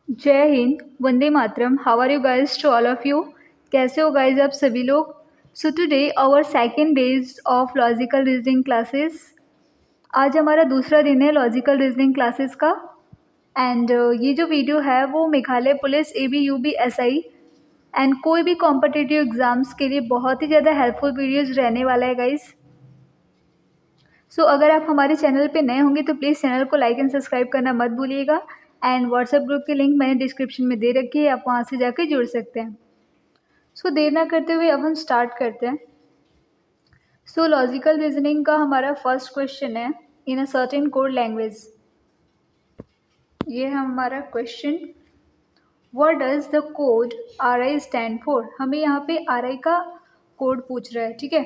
जय हिंद, वंदे मातरम। How are you guys to all of you. कैसे हो गाइज आप सभी लोग। So today our second days of logical reasoning classes. आज हमारा दूसरा दिन है लॉजिकल रीजनिंग क्लासेस का। एंड ये जो वीडियो है वो Meghalaya police ABUB SI and कोई भी कॉम्पिटिटिव एग्ज़ाम्स के लिए बहुत ही ज़्यादा हेल्पफुल वीडियोज़ रहने वाला है गाइज। सो अगर आप हमारे चैनल पे नए होंगे तो प्लीज़ चैनल को लाइक एंड सब्सक्राइब करना मत भूलिएगा। एंड व्हाट्सएप ग्रुप की लिंक मैंने डिस्क्रिप्शन में दे रखी है, आप वहाँ से जाकर जुड़ सकते हैं। सो देर ना करते हुए अब हम स्टार्ट करते हैं। सो लॉजिकल रीजनिंग का हमारा फर्स्ट क्वेश्चन है, इन अ सर्टेन कोड लैंग्वेज। ये है हमारा question. What does the code RI stand for. हमें यहाँ पे RI का कोड पूछ रहा है, ठीक है।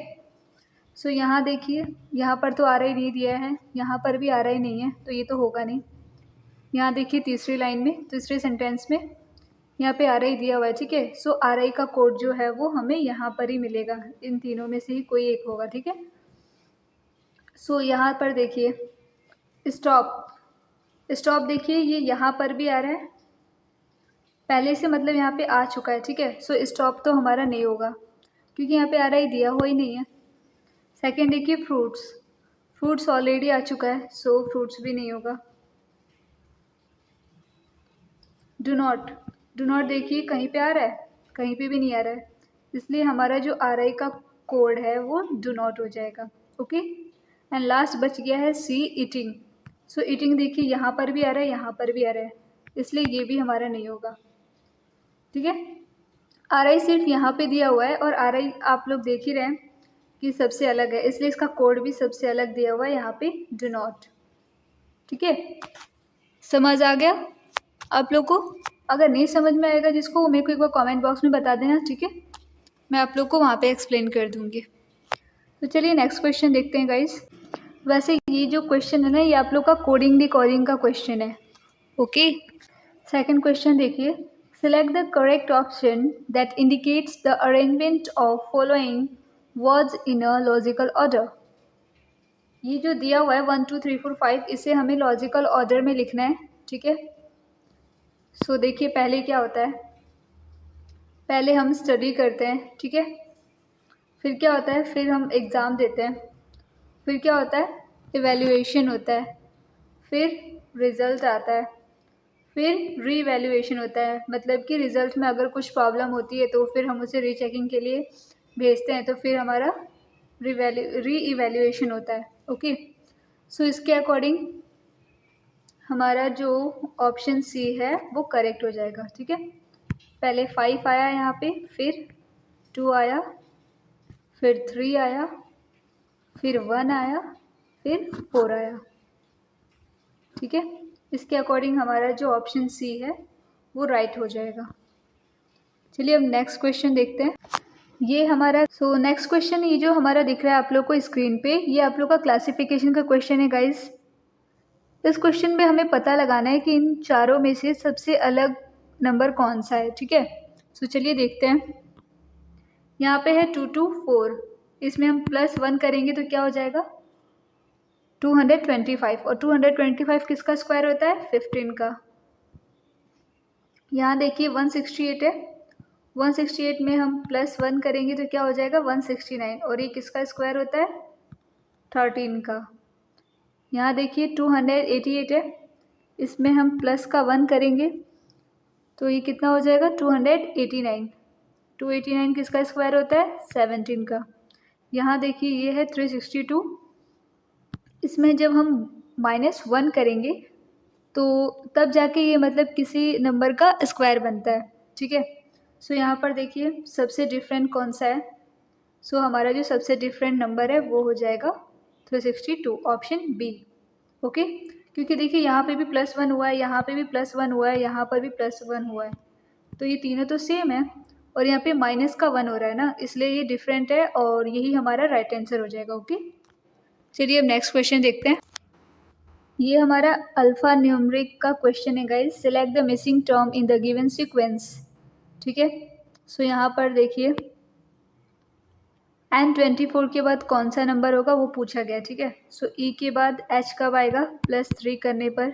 सो यहाँ देखिए, यहाँ पर तो RI नहीं दिया है, यहाँ पर भी RI नहीं है, तो ये तो होगा नहीं। यहाँ देखिए तीसरी लाइन में, तीसरे सेंटेंस में यहाँ पे RI दिया हुआ है, ठीक है। सो RI का कोड जो है वो हमें यहाँ पर ही मिलेगा, इन तीनों में से ही कोई एक होगा, ठीक है। सो यहाँ पर देखिए स्टॉप, स्टॉप देखिए ये यहाँ पर भी आ रहा है, पहले से मतलब यहाँ पे आ चुका है, ठीक है। सो स्टॉप तो हमारा नहीं होगा क्योंकि यहाँ पे RI दिया हुआ ही नहीं है। सेकेंड देखिए फ्रूट्स, फ्रूट्स ऑलरेडी आ चुका है, सो फ्रूट्स भी नहीं होगा। डू नॉट, डू नॉट देखिए कहीं पे आ रहा है, कहीं पे भी नहीं आ रहा है, इसलिए हमारा जो RI का कोड है वो डू नॉट हो जाएगा, ओके। एंड लास्ट बच गया है C ईटिंग। सो ईटिंग देखिए यहाँ पर भी आ रहा है, यहाँ पर भी आ रहा है, इसलिए ये भी हमारा नहीं होगा, ठीक है। RI सिर्फ यहाँ पे दिया हुआ है और RI आप लोग देख ही रहे हैं कि सबसे अलग है, इसलिए इसका कोड भी सबसे अलग दिया हुआ है यहाँ पे, डू नॉट, ठीक है। समझ आ गया आप लोग को। अगर नहीं समझ में आएगा जिसको, वो मेरे को एक बार कमेंट बॉक्स में बता देना, ठीक है। मैं आप लोग को वहाँ पे एक्सप्लेन कर दूँगी। तो चलिए नेक्स्ट क्वेश्चन देखते हैं गाइस। वैसे ये जो क्वेश्चन है ना, ये आप लोग का कोडिंग डिकोडिंग का क्वेश्चन है, ओके। सेकंड क्वेश्चन देखिए, select the correct option that indicates the arrangement of following words in a logical order. ये जो दिया हुआ है 1 2 3 4 5, इसे हमें लॉजिकल ऑर्डर में लिखना है, ठीक है। सो देखिए पहले क्या होता है, पहले हम स्टडी करते हैं, ठीक है। फिर क्या होता है, फिर हम एग्ज़ाम देते हैं। फिर क्या होता है, इवैल्यूएशन होता है। फिर रिज़ल्ट आता है। फिर रीवैल्यूएशन होता है, मतलब कि रिज़ल्ट में अगर कुछ प्रॉब्लम होती है तो फिर हम उसे रीचेकिंग के लिए भेजते हैं, तो फिर हमारा री इवैल्यूएशन होता है, ओके। सो इसके अकॉर्डिंग हमारा जो ऑप्शन C है वो करेक्ट हो जाएगा, ठीक है। पहले 5 आया यहाँ पे, फिर 2 आया, फिर 3 आया, फिर 1 आया, फिर 4 आया, ठीक है। इसके अकॉर्डिंग हमारा जो ऑप्शन C है वो राइट हो जाएगा। चलिए अब नेक्स्ट क्वेश्चन देखते हैं। ये हमारा नेक्स्ट क्वेश्चन, ये जो हमारा दिख रहा है आप लोग को स्क्रीन पे, ये आप लोग का क्लासिफिकेशन का क्वेश्चन है गाइस। इस क्वेश्चन में हमें पता लगाना है कि इन चारों में से सबसे अलग नंबर कौन सा है, ठीक है। चलिए देखते हैं। यहाँ पे है 2 2 4, इसमें हम +1 करेंगे तो क्या हो जाएगा 225, और 225 किसका स्क्वायर होता है 15 का। यहाँ देखिए 168 है, 168 में हम +1 करेंगे तो क्या हो जाएगा 169, और ये किसका स्क्वायर होता है 13 का। यहाँ देखिए 288 है, इसमें हम प्लस का 1 करेंगे तो ये कितना हो जाएगा 289, 289 किसका स्क्वायर होता है 17 का। यहाँ देखिए ये है 362, इसमें जब हम -1 करेंगे तो तब जाके ये मतलब किसी नंबर का स्क्वायर बनता है, ठीक है। यहाँ पर देखिए सबसे डिफरेंट कौन सा है। हमारा जो सबसे डिफरेंट नंबर है वो हो जाएगा 362, ऑप्शन B, ओके। क्योंकि देखिए यहाँ पे भी +1 हुआ है, यहाँ पे भी +1 हुआ है, यहाँ पर भी +1 हुआ है, तो ये तीनों तो सेम है, और यहाँ पे -1 हो रहा है ना, इसलिए ये डिफरेंट है और यही हमारा राइट आंसर हो जाएगा, ओके। चलिए अब नेक्स्ट क्वेश्चन देखते हैं। ये हमारा अल्फ़ा न्यूमरिक का क्वेश्चन है guys. Select the missing term in the given sequence, ठीक है। यहाँ पर देखिए N24 के बाद कौन सा नंबर होगा वो पूछा गया, ठीक है। E के बाद H कब आएगा +3 करने पर,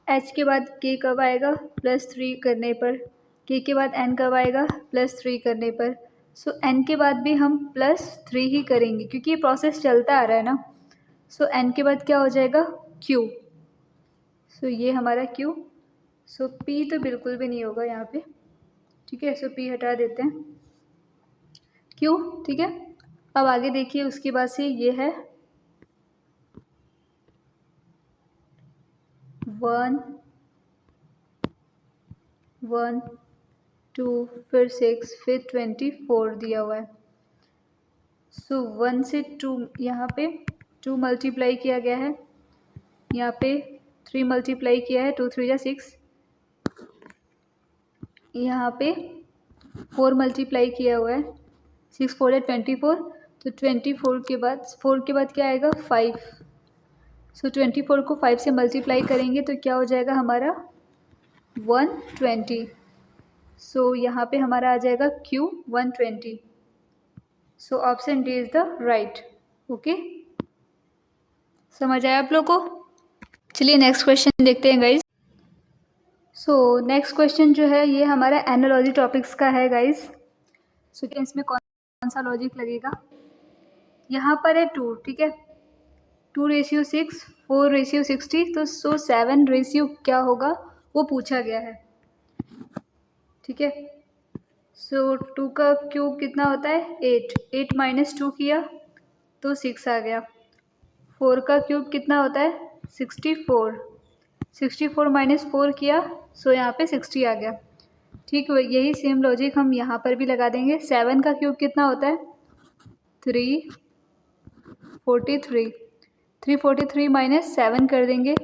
h के बाद k कब आएगा, +3 करने पर। k के बाद n कब आएगा, +3 करने पर। सो n के बाद भी हम +3 ही करेंगे क्योंकि ये प्रोसेस चलता आ रहा है ना। सो n के बाद क्या हो जाएगा, q। सो ये हमारा q। सो p तो बिल्कुल भी नहीं होगा यहाँ पे, ठीक है। सो p हटा देते हैं, q, ठीक है। अब आगे देखिए, उसके बाद से ये है 1 1 2 फिर 6 फिर 24 दिया हुआ है। सो 1 से 2 यहाँ पे 2 मल्टीप्लाई किया गया है, यहाँ पे 3 मल्टीप्लाई किया है, 2 3 जा 6। यहाँ पे 4 मल्टीप्लाई किया हुआ है, 6 4 या 24। तो 24 के बाद 4 के बाद क्या आएगा, 5। सो 24 को 5 से मल्टीप्लाई करेंगे तो क्या हो जाएगा हमारा 120। सो यहाँ पे हमारा आ जाएगा Q 120। So option D is the right. Okay, समझ आया आप लोग को। चलिए नेक्स्ट क्वेश्चन देखते हैं गाइज। सो नेक्स्ट क्वेश्चन जो है ये हमारा एनालॉजी टॉपिक्स का है गाइज। सो इसमें कौन सा लॉजिक लगेगा। यहाँ पर है 2, ठीक है, 2:6, 4:60। तो 7 रेशियो क्या होगा वो पूछा गया है, ठीक है। सो 2 का क्यूब कितना होता है, 8। 8 - 2 किया तो 6 आ गया। 4 का क्यूब कितना होता है, 64। 64 - 4 किया, सो यहाँ पे 60 आ गया, ठीक है। यही सेम लॉजिक हम यहाँ पर भी लगा देंगे। 7 का क्यूब कितना होता है, 343। 343 - 7 कर देंगे,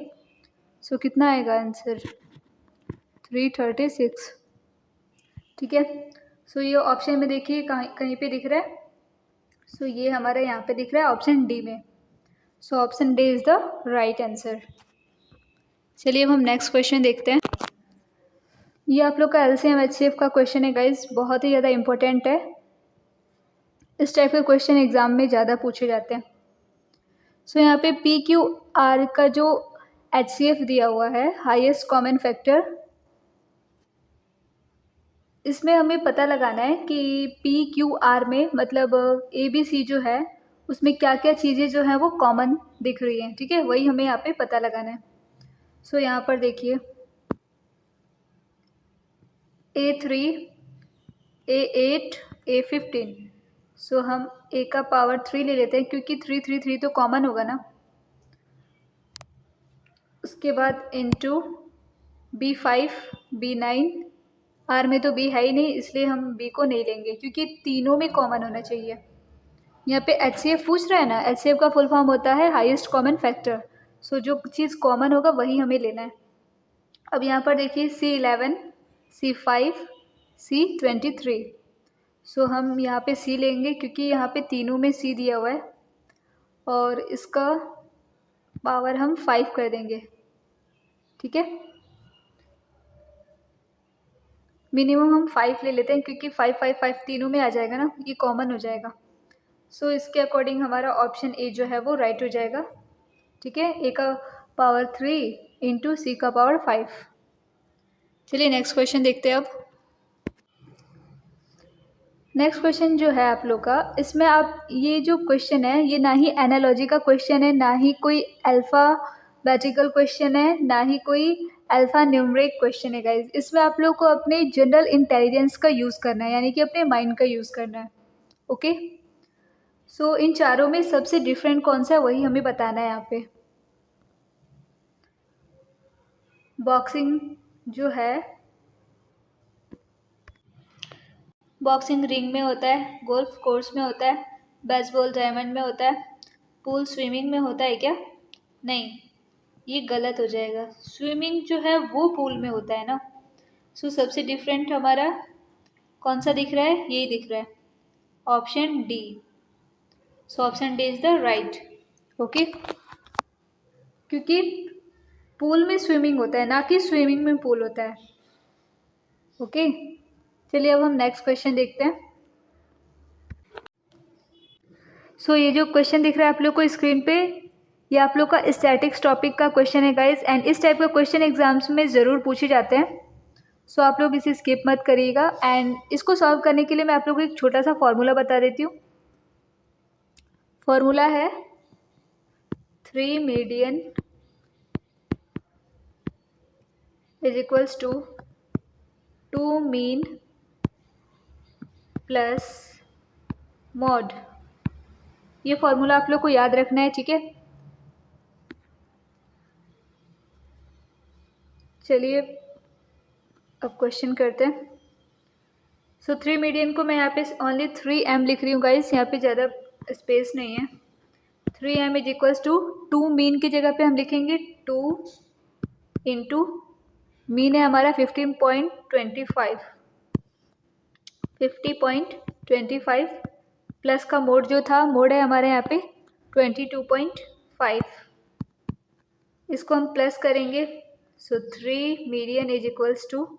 सो कितना आएगा आंसर, 336, ठीक है। सो ये ऑप्शन में देखिए कहीं कहीं पे दिख रहा है। सो ये हमारे यहाँ पे दिख रहा है ऑप्शन डी में। So option D is the right answer. चलिए अब हम नेक्स्ट क्वेश्चन देखते हैं। ये आप लोग का एलसीएम एचसीएफ का क्वेश्चन है गाइज, बहुत ही ज़्यादा इंपॉर्टेंट है। इस टाइप के क्वेश्चन एग्जाम में ज़्यादा पूछे जाते हैं। सो यहाँ पे पी क्यू आर का जो एचसीएफ दिया हुआ है, हाईएस्ट कॉमन फैक्टर, इसमें हमें पता लगाना है कि पी क्यू आर में मतलब ए बी सी जो है उसमें क्या क्या चीज़ें जो हैं वो कॉमन दिख रही हैं, ठीक है। वही हमें यहाँ पे पता लगाना है। सो यहाँ पर देखिए A3 A8 A15। सो हम A का पावर 3 ले लेते हैं क्योंकि 3 3 3 तो कॉमन होगा ना। उसके बाद इंटू B5 B9। आर में तो B है ही नहीं, इसलिए हम B को नहीं लेंगे क्योंकि तीनों में कॉमन होना चाहिए। यहाँ पे HCF पूछ रहा है ना, HCF का फुल फॉर्म होता है हाईएस्ट कॉमन फैक्टर। सो जो चीज़ कॉमन होगा वही हमें लेना है। अब यहाँ पर देखिए C11 C5 C23। सो हम यहाँ पे C लेंगे क्योंकि यहाँ पे तीनों में C दिया हुआ है और इसका पावर हम 5 कर देंगे, ठीक है। मिनिमम हम 5 ले लेते हैं क्योंकि 5 5 5 तीनों में आ जाएगा ना, ये कॉमन हो जाएगा। सो इसके अकॉर्डिंग हमारा ऑप्शन ए जो है वो राइट हो जाएगा, ठीक है। ए का पावर 3 इंटू सी का पावर 5। चलिए नेक्स्ट क्वेश्चन देखते हैं अब। नेक्स्ट क्वेश्चन जो है आप लोग का, इसमें आप ये जो क्वेश्चन है ये ना ही एनालॉजी का क्वेश्चन है, ना ही कोई अल्फ़ाबेटिकल क्वेश्चन है, ना ही कोई अल्फ़ा न्यूमरिक क्वेश्चन है गाइज। इसमें आप लोग को अपने जनरल इंटेलिजेंस का यूज़ करना है, यानी कि अपने माइंड का यूज़ करना है, ओके। सो इन चारों में सबसे डिफरेंट कौन सा है वही हमें बताना है यहाँ पे। बॉक्सिंग जो है, बॉक्सिंग रिंग में होता है, गोल्फ कोर्स में होता है, बेसबॉल डायमंड में होता है, पूल स्विमिंग में होता है क्या, नहीं, ये गलत हो जाएगा। स्विमिंग जो है वो पूल में होता है ना। सो सबसे डिफरेंट हमारा कौन सा दिख रहा है, यही दिख रहा है, option D. So option D is the right, okay. क्योंकि पूल में स्विमिंग होता है, ना कि स्विमिंग में पूल होता है, ओके। चलिए अब हम नेक्स्ट क्वेश्चन देखते हैं। सो ये जो क्वेश्चन दिख रहा है आप लोग को स्क्रीन पे, ये आप लोग का स्टैटिक्स टॉपिक का क्वेश्चन है गाइज, एंड इस टाइप का क्वेश्चन एग्जाम्स में ज़रूर पूछे जाते हैं, सो आप लोग इसे स्किप मत करिएगा। एंड इसको सॉल्व करने के लिए मैं आप लोग को एक छोटा सा फॉर्मूला बता देती हूँ। फॉर्मूला है 3 median is equals to 2 mean plus mode. ये फॉर्मूला आप लोग को याद रखना है, ठीक है। चलिए अब क्वेश्चन करते हैं। सो 3 मीडियन को मैं यहाँ पे ओनली 3m लिख रही हूँ गाइस, यहाँ पे ज़्यादा स्पेस नहीं है। 3m is equals to 2 mean की जगह पे हम लिखेंगे 2 इंटू मीन है हमारा 50.25 प्लस का मोड जो था, मोड है हमारे यहाँ पे 22.5। इसको हम प्लस करेंगे, so 3 median is equals to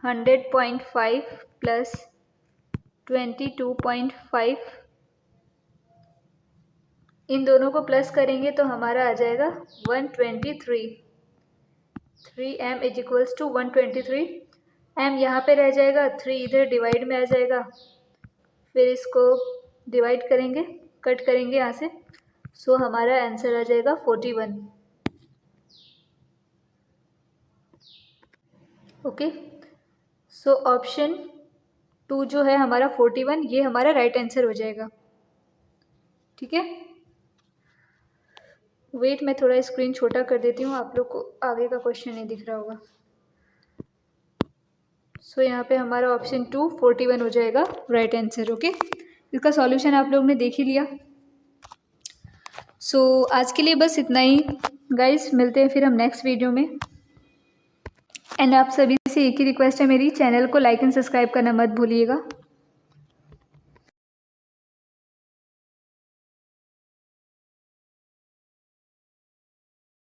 100.5 plus 22.5। इन दोनों को प्लस करेंगे तो हमारा आ जाएगा 123। 3m is equals to 123। m यहाँ पे रह जाएगा, 3 इधर डिवाइड में आ जाएगा, फिर इसको डिवाइड करेंगे, कट करेंगे यहाँ से, सो हमारा आंसर आ जाएगा 41। ओके, सो ऑप्शन 2 जो है हमारा 41, ये हमारा राइट आंसर हो जाएगा, ठीक है। वेट, मैं थोड़ा स्क्रीन छोटा कर देती हूँ, आप लोग को आगे का क्वेश्चन नहीं दिख रहा होगा। सो यहाँ पे हमारा ऑप्शन 2 41 हो जाएगा राइट आंसर, ओके। इसका सॉल्यूशन आप लोग ने देख ही लिया। सो आज के लिए बस इतना ही गाइस, मिलते हैं फिर हम नेक्स्ट वीडियो में। एंड आप सभी से एक ही रिक्वेस्ट है मेरी, चैनल को लाइक एंड सब्सक्राइब करना मत भूलिएगा।